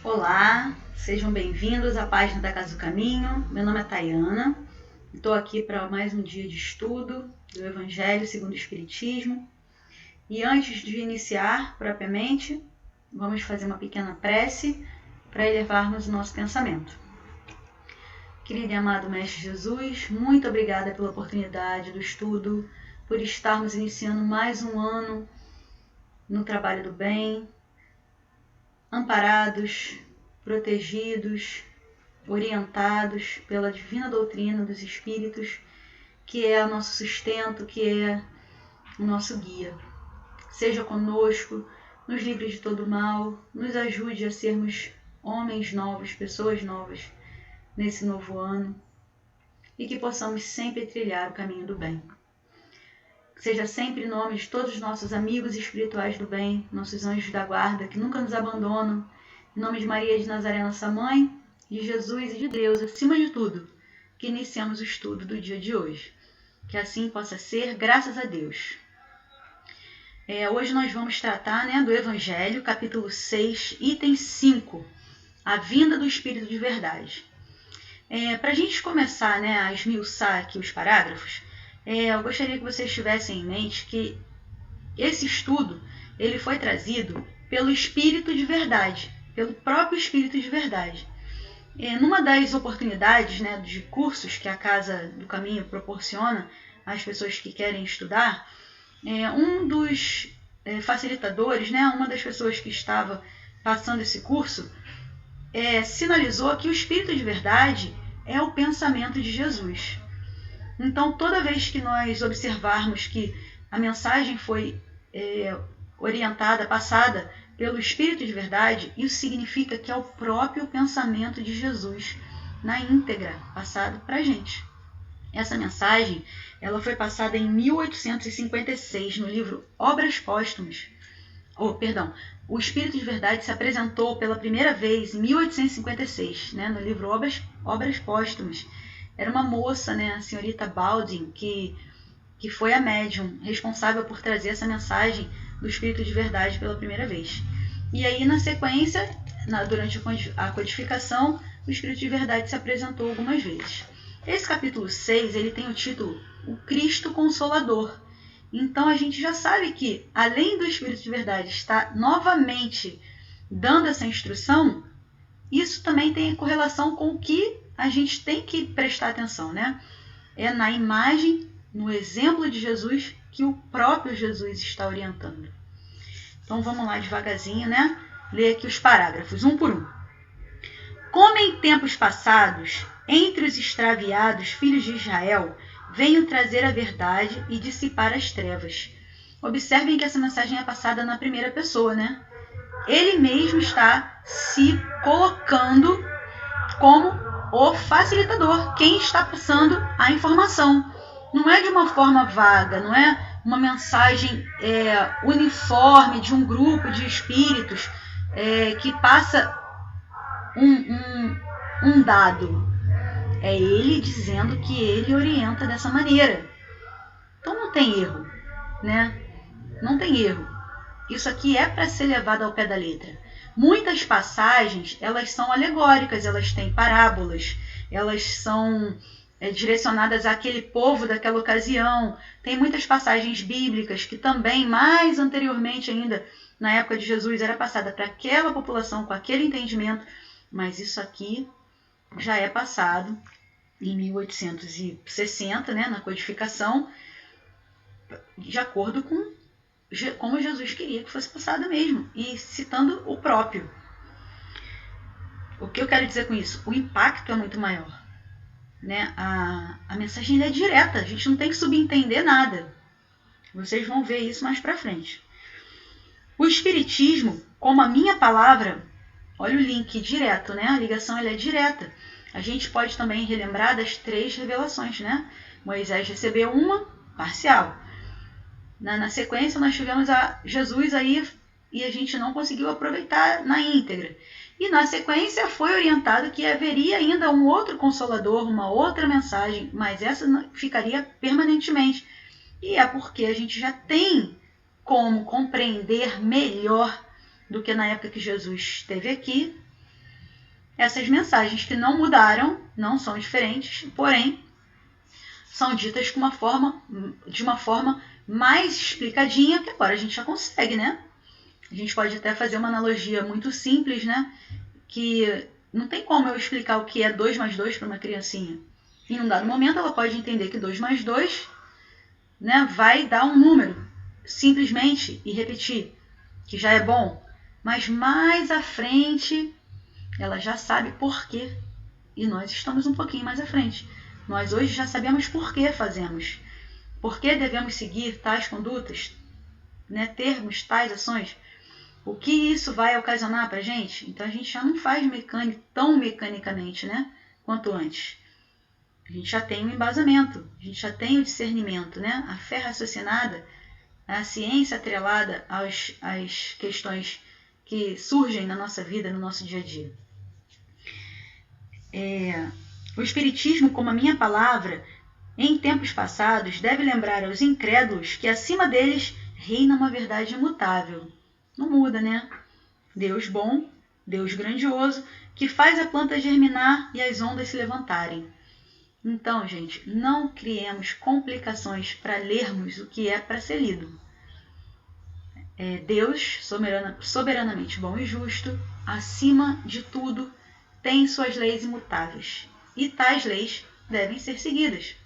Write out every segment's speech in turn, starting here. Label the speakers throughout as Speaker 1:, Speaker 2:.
Speaker 1: Olá, sejam bem-vindos à página da Casa do Caminho. Meu nome é Tayana, estou aqui para mais um dia de estudo do Evangelho segundo o Espiritismo. E antes de iniciar propriamente, vamos fazer uma pequena prece para elevarmos o nosso pensamento. Querido e amado Mestre Jesus, muito obrigada pela oportunidade do estudo, por estarmos iniciando mais um ano no trabalho do bem, amparados, protegidos, orientados pela divina doutrina dos Espíritos, que é o nosso sustento, que é o nosso guia. Seja conosco, nos livre de todo mal, nos ajude a sermos homens novos, pessoas novas nesse novo ano e que possamos sempre trilhar o caminho do bem. Seja sempre em nome de todos os nossos amigos espirituais do bem, nossos anjos da guarda, que nunca nos abandonam, em nome de Maria de Nazaré, nossa mãe, de Jesus e de Deus, acima de tudo, que iniciamos o estudo do dia de hoje. Que assim possa ser, graças a Deus. Hoje nós vamos tratar do Evangelho, capítulo 6, item 5, a vinda do Espírito de Verdade. Para a gente começar a esmiuçar aqui os parágrafos, eu gostaria que vocês tivessem em mente que esse estudo ele foi trazido pelo Espírito de Verdade, pelo próprio Espírito de Verdade. Numa das oportunidades de cursos que a Casa do Caminho proporciona às pessoas que querem estudar, um dos facilitadores, uma das pessoas que estava passando esse curso, sinalizou que o Espírito de Verdade é o pensamento de Jesus. Então, toda vez que nós observarmos que a mensagem foi orientada, passada pelo Espírito de Verdade, isso significa que é o próprio pensamento de Jesus, na íntegra, passado para a gente. Essa mensagem ela foi passada em 1856, no livro Obras Póstumas. O Espírito de Verdade se apresentou pela primeira vez em 1856, no livro Obras Póstumas. Era uma moça, a senhorita Baldwin, que foi a médium responsável por trazer essa mensagem do Espírito de Verdade pela primeira vez. E aí, na sequência, durante a codificação, o Espírito de Verdade se apresentou algumas vezes. Esse capítulo 6 ele tem o título O Cristo Consolador. Então, a gente já sabe que, além do Espírito de Verdade estar novamente dando essa instrução, isso também tem correlação com o que a gente tem que prestar atenção, É na imagem, no exemplo de Jesus, que o próprio Jesus está orientando. Então vamos lá devagarzinho, Ler aqui os parágrafos, um por um. Como em tempos passados, entre os extraviados filhos de Israel, venho trazer a verdade e dissipar as trevas. Observem que essa mensagem é passada na primeira pessoa, Ele mesmo está se colocando como o facilitador, quem está passando a informação. Não é de uma forma vaga, não é uma mensagem uniforme de um grupo de espíritos que passa um dado. É ele dizendo que ele orienta dessa maneira. Então não tem erro, Não tem erro. Isso aqui é para ser levado ao pé da letra. Muitas passagens, elas são alegóricas, elas têm parábolas, elas são direcionadas àquele povo daquela ocasião. Tem muitas passagens bíblicas que também, mais anteriormente ainda, na época de Jesus, era passada para aquela população com aquele entendimento, mas isso aqui já é passado em 1860, na codificação, de acordo com como Jesus queria que fosse passado mesmo, e citando o próprio. O que eu quero dizer com isso? O impacto é muito maior. A mensagem é direta, a gente não tem que subentender nada. Vocês vão ver isso mais para frente. O Espiritismo, como a minha palavra, olha o link direto, a ligação ela é direta. A gente pode também relembrar das 3 revelações, Moisés recebeu uma parcial. Na sequência, nós tivemos a Jesus aí e a gente não conseguiu aproveitar na íntegra. E na sequência foi orientado que haveria ainda um outro consolador, uma outra mensagem, mas essa ficaria permanentemente. E é porque a gente já tem como compreender melhor do que na época que Jesus esteve aqui, essas mensagens que não mudaram, não são diferentes, porém são ditas de uma forma mais explicadinha, que agora a gente já consegue, né? A gente pode até fazer uma analogia muito simples, né? Que não tem como eu explicar o que é 2 mais 2 para uma criancinha. Em um dado momento, ela pode entender que 2 mais 2, né, vai dar um número, simplesmente, e repetir, que já é bom. Mas mais à frente, ela já sabe por quê. E nós estamos um pouquinho mais à frente. Nós hoje já sabemos por que fazemos. Por que devemos seguir tais condutas, né, termos tais ações. O que isso vai ocasionar para a gente? Então a gente já não faz tão mecanicamente, né, quanto antes. A gente já tem um embasamento, a gente já tem o discernimento, né? A fé raciocinada, a ciência atrelada às questões que surgem na nossa vida, no nosso dia a dia. O Espiritismo, como a minha palavra, em tempos passados, deve lembrar aos incrédulos que acima deles reina uma verdade imutável. Não muda, né? Deus bom, Deus grandioso, que faz a planta germinar e as ondas se levantarem. Então, gente, não criemos complicações para lermos o que é para ser lido. Deus, soberanamente bom e justo, acima de tudo, tem suas leis imutáveis. E tais leis devem ser seguidas.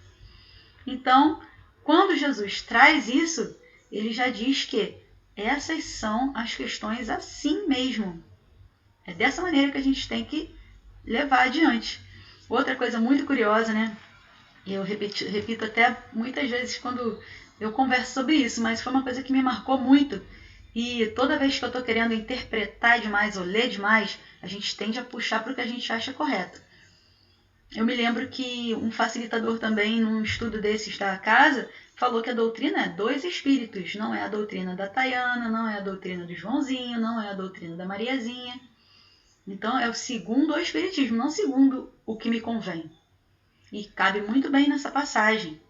Speaker 1: Então, quando Jesus traz isso, ele já diz que essas são as questões assim mesmo. É dessa maneira que a gente tem que levar adiante. Outra coisa muito curiosa, né? Eu repito até muitas vezes quando eu converso sobre isso, mas foi uma coisa que me marcou muito. E toda vez que eu estou querendo interpretar demais ou ler demais, a gente tende a puxar para o que a gente acha correto. Eu me lembro que um facilitador também, num estudo desses da casa, falou que a doutrina é 2 espíritos. Não é a doutrina da Tayana, não é a doutrina do Joãozinho, não é a doutrina da Mariazinha. Então é o segundo o espiritismo, não segundo o que me convém. E cabe muito bem nessa passagem.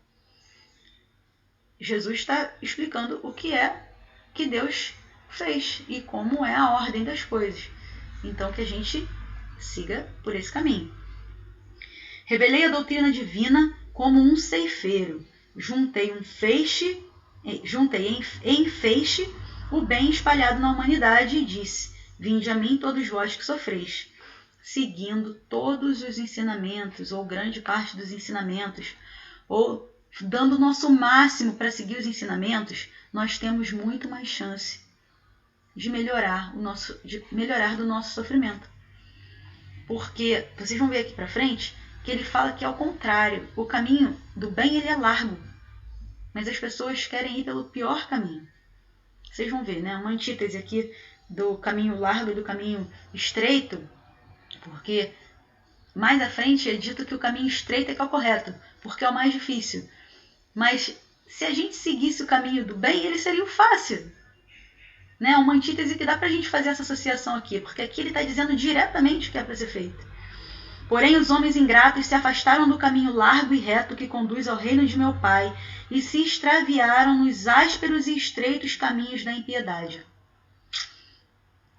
Speaker 1: Jesus está explicando o que é que Deus fez e como é a ordem das coisas. Então que a gente siga por esse caminho. Revelei a doutrina divina como um ceifeiro. Juntei em feixe o bem espalhado na humanidade e disse: vinde a mim todos vós que sofreis. Seguindo todos os ensinamentos, ou grande parte dos ensinamentos, ou dando o nosso máximo para seguir os ensinamentos, nós temos muito mais chance de melhorar do nosso sofrimento. Porque vocês vão ver aqui para frente que ele fala que é o contrário. O caminho do bem ele é largo, mas as pessoas querem ir pelo pior caminho. Vocês vão ver, né? Uma antítese aqui do caminho largo e do caminho estreito, porque mais à frente é dito que o caminho estreito é que é o correto, porque é o mais difícil. Mas se a gente seguisse o caminho do bem, ele seria o fácil. Né? Uma antítese que dá pra gente fazer essa associação aqui, porque aqui ele está dizendo diretamente o que é para ser feito. Porém, os homens ingratos se afastaram do caminho largo e reto que conduz ao reino de meu Pai e se extraviaram nos ásperos e estreitos caminhos da impiedade.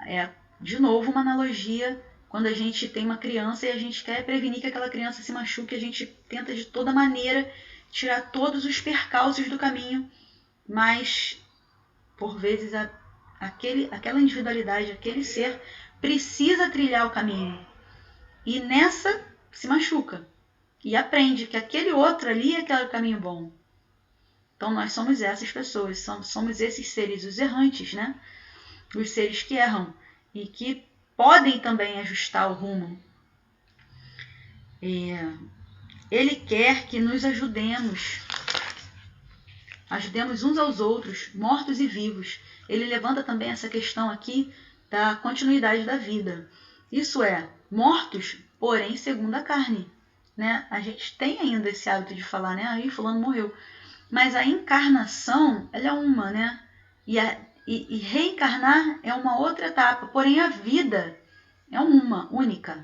Speaker 1: É, de novo, uma analogia. Quando a gente tem uma criança e a gente quer prevenir que aquela criança se machuque, a gente tenta de toda maneira tirar todos os percalços do caminho, mas por vezes aquela individualidade, aquele ser precisa trilhar o caminho e nessa se machuca e aprende que aquele outro ali é aquele caminho bom. Então nós somos essas pessoas, somos esses seres, os errantes, né? Os seres que erram e que podem também ajustar o rumo. Ele quer que nos ajudemos uns aos outros, mortos e vivos. Ele levanta também essa questão aqui da continuidade da vida. Isso é, mortos, porém segundo a carne. Né? A gente tem ainda esse hábito de falar, né? Aí fulano morreu. Mas a encarnação, ela é uma, né? E reencarnar é uma outra etapa. Porém, a vida é uma, única.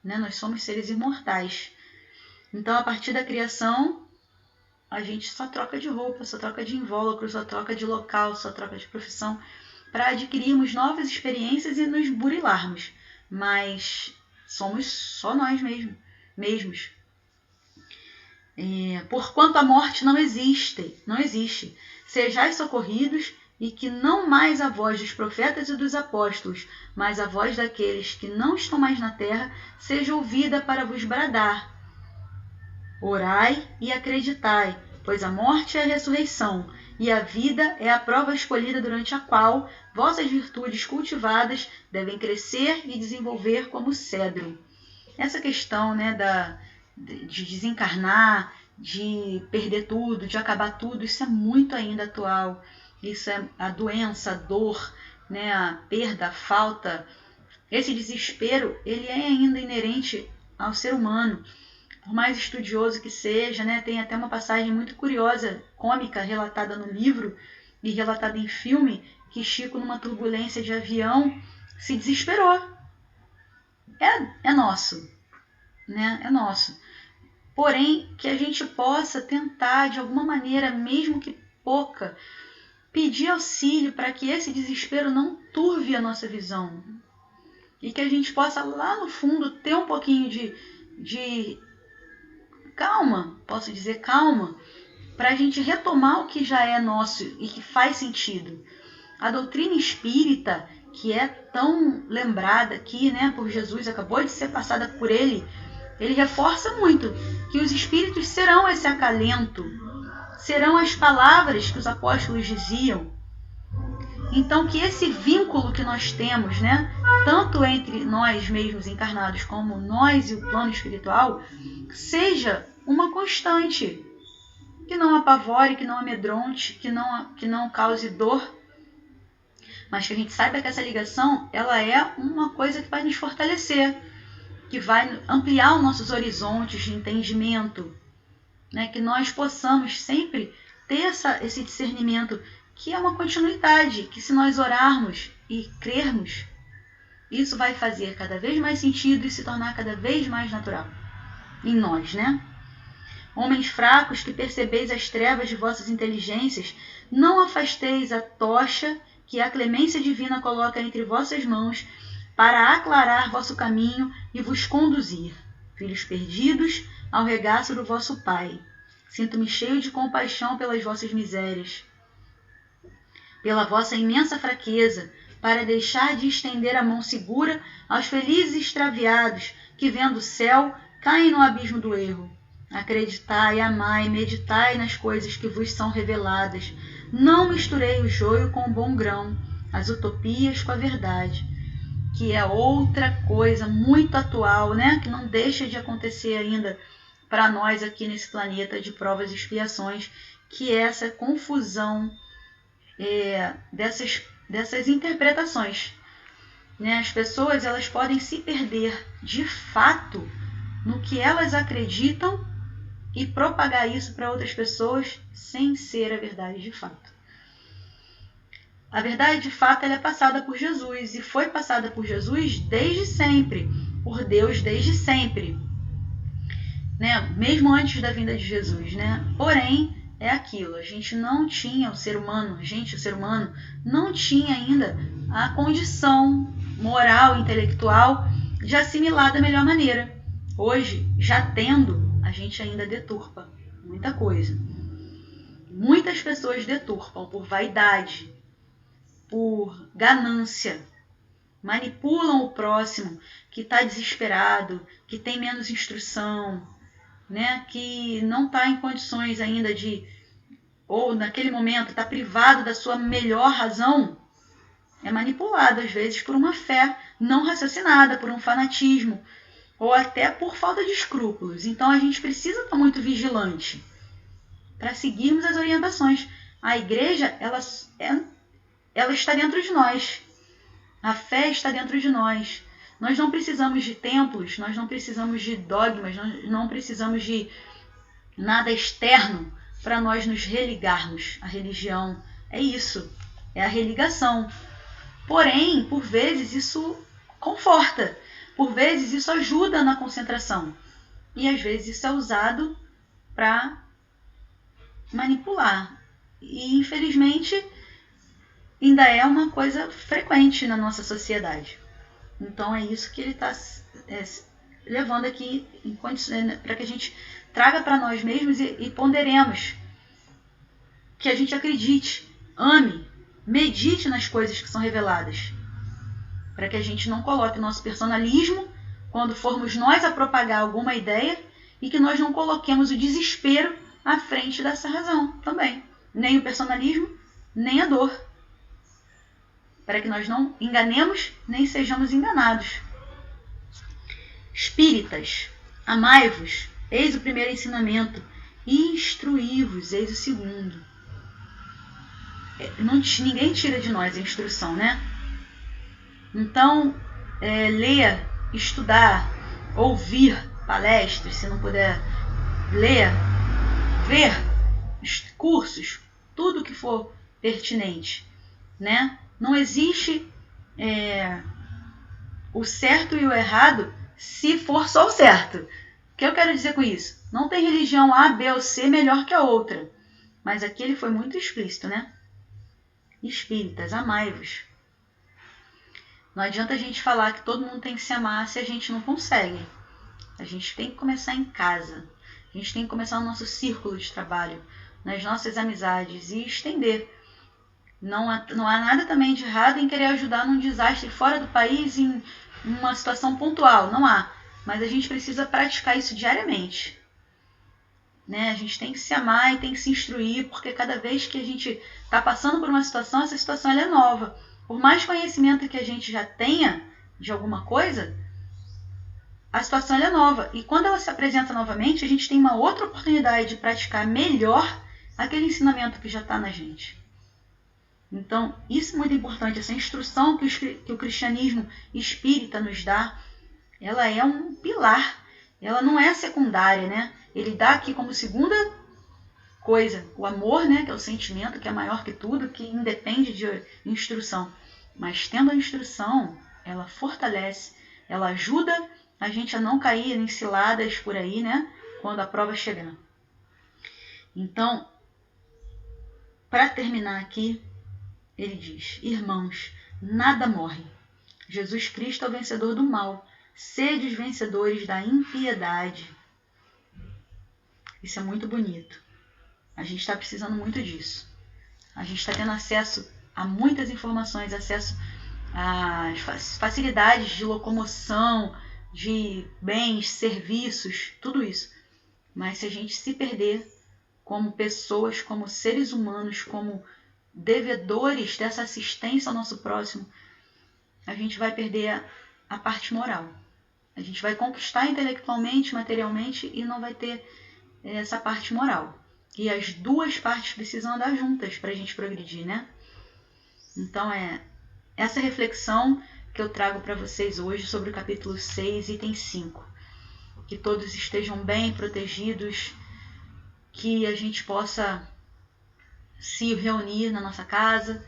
Speaker 1: Né? Nós somos seres imortais. Então, a partir da criação, a gente só troca de roupa, só troca de invólucro, só troca de local, só troca de profissão para adquirirmos novas experiências e nos burilarmos. Mas Somos só nós mesmos. Porquanto a morte não existe. Sejais socorridos, e que não mais a voz dos profetas e dos apóstolos, mas a voz daqueles que não estão mais na terra, seja ouvida para vos bradar. Orai e acreditai, pois a morte é a ressurreição, e a vida é a prova escolhida durante a qual vossas virtudes cultivadas devem crescer e desenvolver como cedro. Essa questão, né, de desencarnar, de perder tudo, de acabar tudo, isso é muito ainda atual. Isso é a doença, a dor, né, a perda, a falta. Esse desespero, ele é ainda inerente ao ser humano. Por mais estudioso que seja, né, tem até uma passagem muito curiosa, cômica, relatada no livro e relatada em filme, que Chico, numa turbulência de avião, se desesperou. É nosso, né? É nosso. Porém, que a gente possa tentar, de alguma maneira, mesmo que pouca, pedir auxílio para que esse desespero não turve a nossa visão. E que a gente possa, lá no fundo, ter um pouquinho de calma, posso dizer calma, para a gente retomar o que já é nosso e que faz sentido. A doutrina espírita, que é tão lembrada aqui, né, por Jesus, acabou de ser passada por ele reforça muito que os espíritos serão esse acalento, serão as palavras que os apóstolos diziam. Então, que esse vínculo que nós temos, né, tanto entre nós mesmos encarnados como nós e o plano espiritual, seja uma constante, que não apavore, que não amedronte, que não cause dor, mas que a gente saiba que essa ligação, ela é uma coisa que vai nos fortalecer, que vai ampliar os nossos horizontes de entendimento, né? Que nós possamos sempre ter esse discernimento, que é uma continuidade, que se nós orarmos e crermos, isso vai fazer cada vez mais sentido e se tornar cada vez mais natural em nós, né? Homens fracos, que percebeis as trevas de vossas inteligências, não afasteis a tocha que a clemência divina coloca entre vossas mãos, para aclarar vosso caminho e vos conduzir, filhos perdidos, ao regaço do vosso Pai. Sinto-me cheio de compaixão pelas vossas misérias, pela vossa imensa fraqueza, para deixar de estender a mão segura aos felizes extraviados, que vendo o céu, caem no abismo do erro. Acreditai, amai, meditai nas coisas que vos são reveladas. Não misturei o joio com o bom grão, as utopias com a verdade, que é outra coisa muito atual, né? Que não deixa de acontecer ainda para nós aqui nesse planeta de provas e expiações, que é essa confusão dessas interpretações, né? As pessoas, elas podem se perder de fato no que elas acreditam e propagar isso para outras pessoas sem ser a verdade de fato. A verdade de fato, ela é passada por Jesus, e foi passada por Jesus desde sempre, por Deus desde sempre, né? Mesmo antes da vinda de Jesus, né? Porém, é aquilo, a gente não tinha, o ser humano não tinha ainda a condição moral, intelectual de assimilar da melhor maneira. Hoje, já tendo, a gente ainda deturpa muita coisa. Muitas pessoas deturpam por vaidade, por ganância, manipulam o próximo que está desesperado, que tem menos instrução, né, que não está em condições ainda ou naquele momento está privado da sua melhor razão, é manipulado às vezes por uma fé não raciocinada, por um fanatismo, ou até por falta de escrúpulos. Então a gente precisa estar muito vigilante para seguirmos as orientações. A igreja, ela está dentro de nós. A fé está dentro de nós. Nós não precisamos de templos, nós não precisamos de dogmas, nós não precisamos de nada externo para nós nos religarmos. A religião é isso, é a religação. Porém, por vezes isso conforta, por vezes isso ajuda na concentração. E às vezes isso é usado para manipular. E infelizmente ainda é uma coisa frequente na nossa sociedade. Então é isso que ele está levando aqui para que a gente traga para nós mesmos e ponderemos. Que a gente acredite, ame, medite nas coisas que são reveladas. Para que a gente não coloque nosso personalismo quando formos nós a propagar alguma ideia e que nós não coloquemos o desespero à frente dessa razão também. Nem o personalismo, nem a dor. Para que nós não enganemos, nem sejamos enganados. Espíritas, amai-vos, eis o primeiro ensinamento, e instruí-vos, eis o segundo. Ninguém tira de nós a instrução, né? Então, ler, estudar, ouvir palestras, se não puder ler, ver cursos, tudo que for pertinente, né? Não existe o certo e o errado se for só o certo. O que eu quero dizer com isso? Não tem religião A, B ou C melhor que a outra. Mas aqui ele foi muito explícito, né? Espíritas, amai-vos. Não adianta a gente falar que todo mundo tem que se amar se a gente não consegue. A gente tem que começar em casa. A gente tem que começar no nosso círculo de trabalho, nas nossas amizades e estender. Não há nada também de errado em querer ajudar num desastre fora do país, em uma situação pontual. Não há. Mas a gente precisa praticar isso diariamente. Né? A gente tem que se amar e tem que se instruir, porque cada vez que a gente está passando por uma situação, essa situação ela é nova. Por mais conhecimento que a gente já tenha de alguma coisa, a situação ela é nova. E quando ela se apresenta novamente, a gente tem uma outra oportunidade de praticar melhor aquele ensinamento que já está na gente. Então, isso é muito importante. Essa instrução que o cristianismo espírita nos dá, ela é um pilar. Ela não é secundária, né? Ele dá aqui como segunda coisa o amor, né? Que é o sentimento, que é maior que tudo, que independe de instrução. Mas tendo a instrução, ela fortalece, ela ajuda a gente a não cair em ciladas por aí, né? Quando a prova chegar. Então, para terminar aqui, ele diz: irmãos, nada morre. Jesus Cristo é o vencedor do mal. Sede os vencedores da impiedade. Isso é muito bonito. A gente está precisando muito disso. A gente está tendo acesso a muitas informações, acesso às facilidades de locomoção, de bens, serviços, tudo isso. Mas se a gente se perder como pessoas, como seres humanos, como devedores dessa assistência ao nosso próximo, a gente vai perder a parte moral. A gente vai conquistar intelectualmente, materialmente e não vai ter essa parte moral. E as duas partes precisam andar juntas para a gente progredir, né? Então é essa reflexão que eu trago para vocês hoje sobre o capítulo 6, item 5. Que todos estejam bem protegidos, que a gente possa se reunir na nossa casa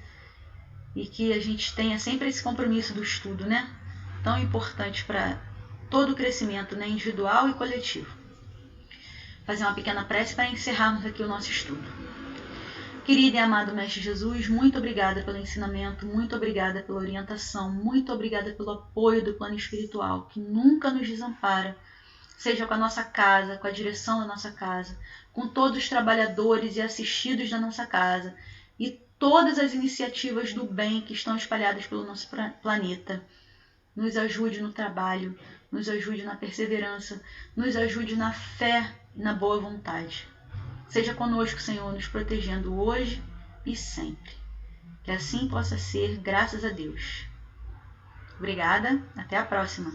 Speaker 1: e que a gente tenha sempre esse compromisso do estudo, né? Tão importante para todo o crescimento, né? Individual e coletivo. Fazer uma pequena prece para encerrarmos aqui o nosso estudo. Querido e amado Mestre Jesus, muito obrigada pelo ensinamento, muito obrigada pela orientação, muito obrigada pelo apoio do plano espiritual, que nunca nos desampara, seja com a nossa casa, com a direção da nossa casa, com todos os trabalhadores e assistidos da nossa casa e todas as iniciativas do bem que estão espalhadas pelo nosso planeta. Nos ajude no trabalho, nos ajude na perseverança, nos ajude na fé e na boa vontade. Seja conosco, Senhor, nos protegendo hoje e sempre. Que assim possa ser, graças a Deus. Obrigada, até a próxima.